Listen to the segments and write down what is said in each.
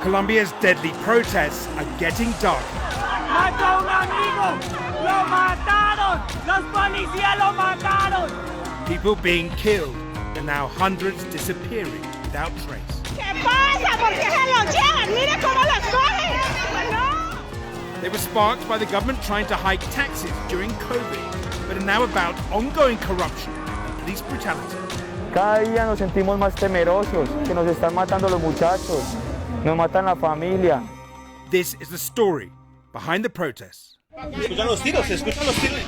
Colombia's deadly protests are getting darker. ¡Mató a un amigo! ¡Lo mataron! ¡Los policías lo mataron! People being killed, and now hundreds disappearing without trace. ¿Qué pasa? ¿Por qué se los llevan? ¡Mire cómo los cogen! ¡No! They were sparked by the government trying to hike taxes during COVID, but are now about ongoing corruption and police brutality. Cada día nos sentimos más temerosos, que nos están matando los muchachos, nos matan la familia. This is the story behind the protests. Escuchan los tiros, se escuchan los tiros.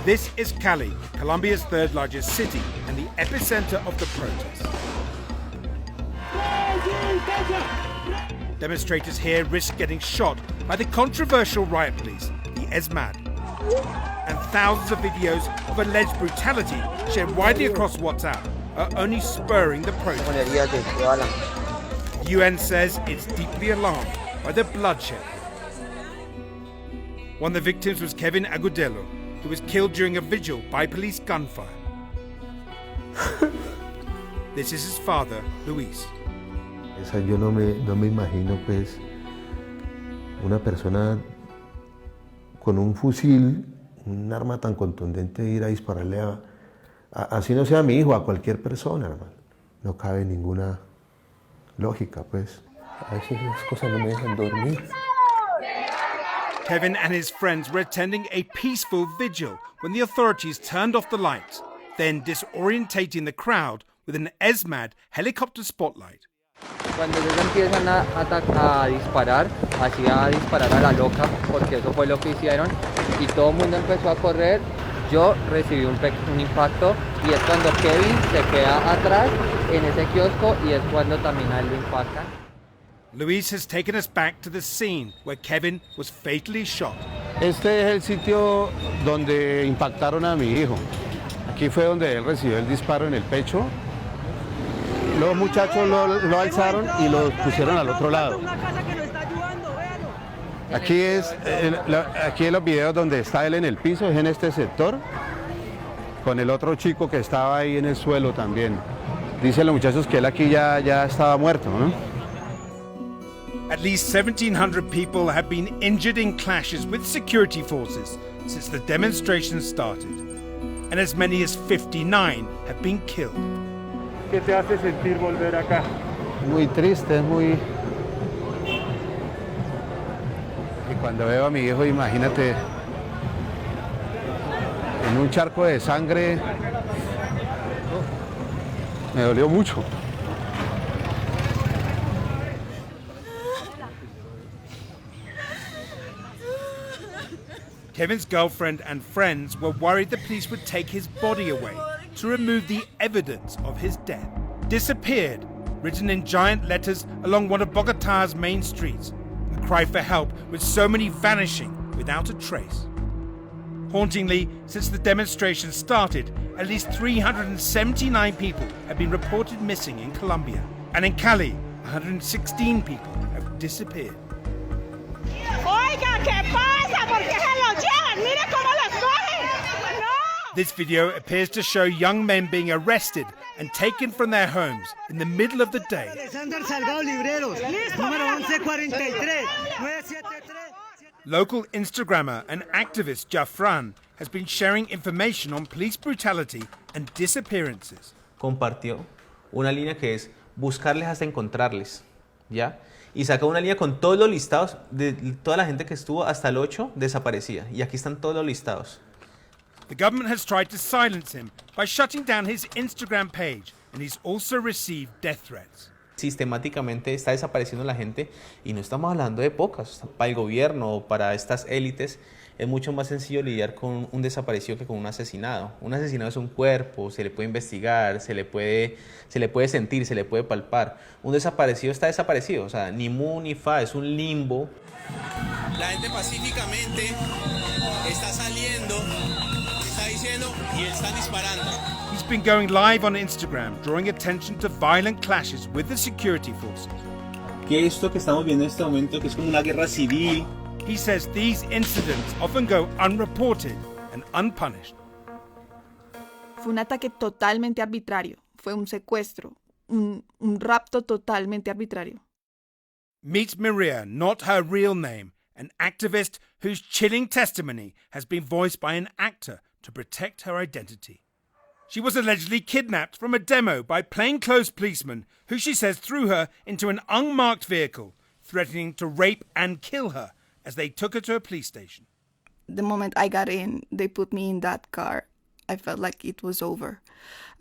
This is Cali, Colombia's third largest city and the epicenter of the protests. Demonstrators here risk getting shot by the controversial riot police, the ESMAD. And thousands of videos of alleged brutality shared widely across WhatsApp are only spurring the protests. The UN says it's deeply alarmed by the bloodshed. One of the victims was Kevin Agudelo, who was killed during a vigil by police gunfire. This is his father, Luis. Yo no me imagino pues una persona con un fusil, un arma tan contundente, ir a dispararle así no sea a mi hijo, a cualquier persona, hermano. No cabe ninguna lógica, pues. A veces las cosas no me dejan dormir. Kevin and his friends were attending a peaceful vigil when the authorities turned off the lights, then disorientating the crowd with an ESMAD helicopter spotlight. Cuando ellos empiezan a disparar, así a disparar a la loca, porque eso fue lo que hicieron, y todo el mundo empezó a correr, yo recibí un impacto, y es cuando Kevin se queda atrás en ese kiosco, y es cuando también a él lo impactan. Luis has taken us back to the scene where Kevin was fatally shot. Este es el sitio donde impactaron a mi hijo. Aquí fue donde él recibió el disparo en el pecho. Los muchachos lo alzaron y lo pusieron al otro lado. Aquí en los videos donde está él en el piso, es en este sector, con el otro chico que estaba ahí en el suelo también. Dicen los muchachos que él aquí ya estaba muerto, ¿no? At least 1,700 people have been injured in clashes with security forces since the demonstrations started, and as many as 59 have been killed. ¿Qué te hace sentir volver acá? Muy triste, muy... Y cuando veo a mi hijo, imagínate, en un charco de sangre, me dolió mucho. Kevin's girlfriend and friends were worried the police would take his body away to remove the evidence of his death. Disappeared, written in giant letters along one of Bogotá's main streets. A cry for help with so many vanishing without a trace. Hauntingly, since the demonstration started, at least 379 people have been reported missing in Colombia. And in Cali, 116 people have disappeared. Oiga, ¿qué pasa? ¿Por qué se los llevan? ¡Mire cómo los cogen! ¡No! This video appears to show young men being arrested and taken from their homes in the middle of the day. Local Instagrammer and activist Jafran has been sharing information on police brutality and disappearances. Compartió una línea que es buscarles hasta encontrarles, ¿ya? Y saca una línea con todos los listados de toda la gente que estuvo hasta el 8 desaparecida. Y aquí están todos los listados. The government has tried to silence him by shutting down his Instagram page, and he's also received death threats. Sistemáticamente está desapareciendo la gente y no estamos hablando de pocas. Para el gobierno o para estas élites es mucho más sencillo lidiar con un desaparecido que con un asesinado. Un asesinado es un cuerpo, se le puede investigar, se le puede sentir, se le puede palpar. Un desaparecido está desaparecido, o sea, ni mu ni fa, es un limbo. La gente pacíficamente está saliendo, está diciendo y están disparando. He's been going live on Instagram, drawing attention to violent clashes with the security forces. ¿Qué es esto que estamos viendo en este momento, que es como una guerra civil? He says these incidents often go unreported and unpunished. Fue un ataque totalmente arbitrario. Fue un secuestro, un rapto totalmente arbitrario. Meet Maria, not her real name, an activist whose chilling testimony has been voiced by an actor to protect her identity. She was allegedly kidnapped from a demo by plainclothes policemen who she says threw her into an unmarked vehicle, threatening to rape and kill her as they took her to a police station. The moment I got in, they put me in that car. I felt like it was over.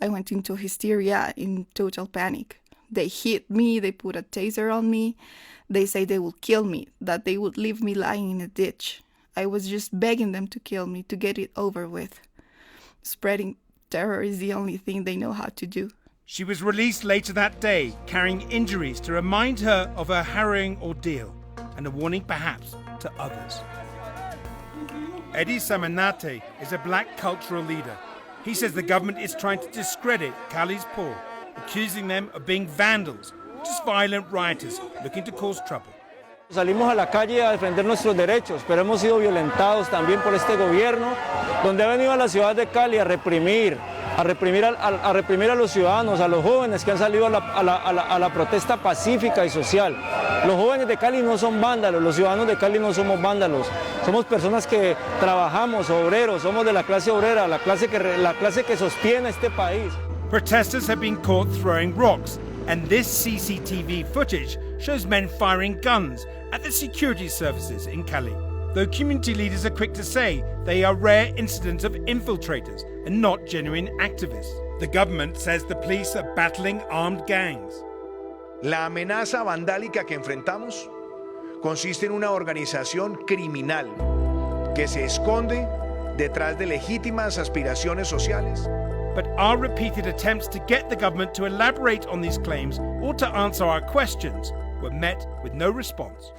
I went into hysteria, in total panic. They hit me, they put a taser on me. They say they will kill me, that they would leave me lying in a ditch. I was just begging them to kill me, to get it over with. Spreading terror is the only thing they know how to do. She was released later that day, carrying injuries to remind her of her harrowing ordeal and a warning perhaps to others. Eddie Samanate is a black cultural leader. He says the government is trying to discredit Cali's poor, accusing them of being vandals, just violent rioters looking to cause trouble. Salimos a la calle a defender nuestros derechos, pero hemos sido violentados también por este gobierno, donde ha venido a la ciudad de Cali a reprimir a los ciudadanos, a los jóvenes que han salido a la protesta pacífica y social. Los jóvenes de Cali no son vándalos, los ciudadanos de Cali no somos vándalos. Somos personas que trabajamos, obreros, somos de la clase obrera, la clase que sostiene este país. Protesters have been caught throwing rocks, and this CCTV footage shows men firing guns at the security services in Cali. Though community leaders are quick to say they are rare incidents of infiltrators and not genuine activists. The government says the police are battling armed gangs. La amenaza vandálica que enfrentamos consiste en una organización criminal que se esconde detrás de legítimas aspiraciones sociales. But our repeated attempts to get the government to elaborate on these claims or to answer our questions were met with no response.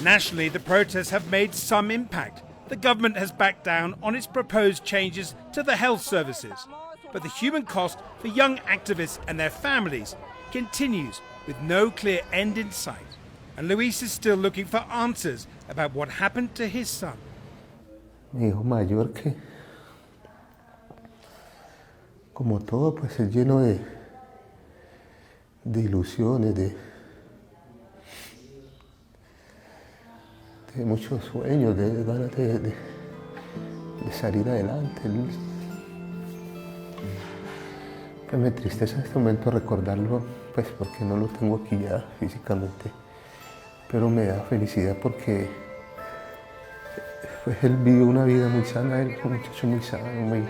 Nationally, the protests have made some impact. The government has backed down on its proposed changes to the health services. But the human cost for young activists and their families continues with no clear end in sight. And Luis is still looking for answers about what happened to his son. Mi hijo mayor, que como todo pues es lleno de ilusiones, de muchos sueños, de ganas de salir adelante. Pues me entristece en este momento recordarlo, pues porque no lo tengo aquí ya físicamente, pero me da felicidad porque pues él vivió una vida muy sana, él fue un muchacho muy sano, muy...